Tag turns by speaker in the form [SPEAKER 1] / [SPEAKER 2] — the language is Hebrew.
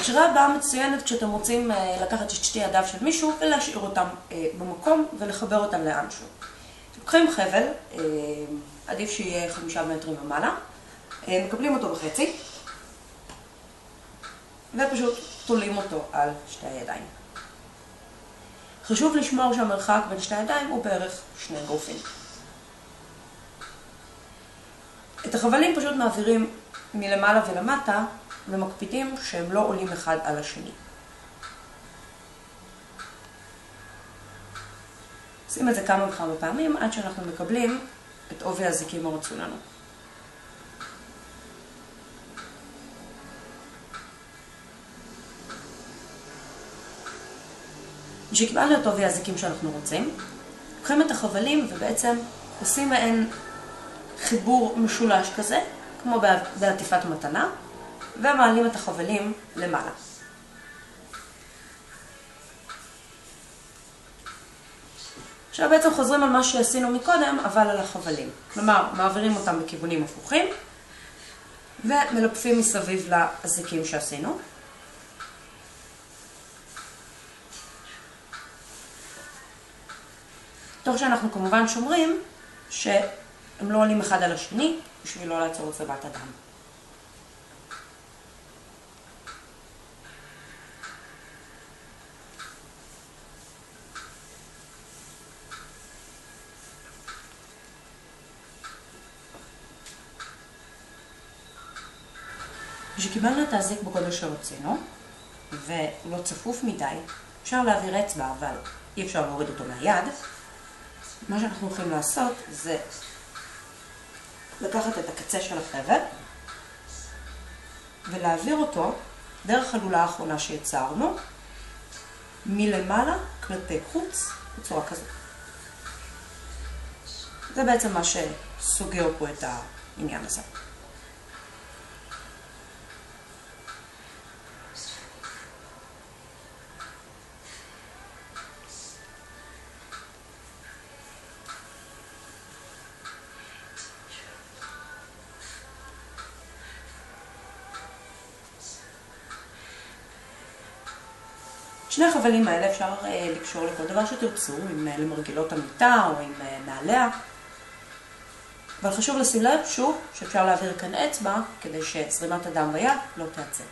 [SPEAKER 1] השירה הבאה מצוינת כשאתם רוצים לקחת את שתי ידיו של מישהו ולהשאיר אותם במקום ולחבר אותם לאנשהו. לוקחים חבל, עדיף שיהיה 5 מטרים ומעלה, מקבלים אותו בחצי ופשוט תולים אותו על שתי הידיים. חשוב לשמור שהמרחק בין שתי הידיים הוא בערך 2 אגרופים. את החבלים פשוט מעבירים מלמעלה ולמטה ומקפידים שהם לא עולים אחד על השני. שים את זה כמה וכמה פעמים עד שאנחנו מקבלים את עובי הזיקים הרצו לנו. כשקיבלנו את עובי הזיקים שאנחנו רוצים, לוקחים את החבלים ובעצם עושים מעין חיבור משולש כזה, כמו בעטיפת מתנה, ומעלים את החבלים למעלה. עכשיו בעצם חוזרים על מה שעשינו מקודם, אבל על החבלים. כלומר, מעבירים אותם בכיוונים הפוכים, ומלפפים מסביב לאזיקים שעשינו. תוך שאנחנו כמובן שומרים שהם לא עולים אחד על השני, בשביל לא לעצור את צבעת הדם. כשקיבלנו את האזיק בגודל שרצינו, והוא לא צפוף מדי, אפשר להעביר אצבע, אבל אי אפשר להוריד אותו מהיד. מה שאנחנו הולכים לעשות זה לקחת את הקצה של החבל ולהעביר אותו דרך הלולה האחרונה שיצרנו מלמעלה כלפי חוץ בצורה כזאת. זה בעצם מה שסוגר פה את העניין הזה. שני החבלים האלה אפשר לקשור לכל דבר שתרצו, אם למרגילות המיטה או עם נעליה. אבל חשוב לשים לב שוב שאפשר להעביר כאן אצבע כדי שזרימת הדם ביד לא תעצר.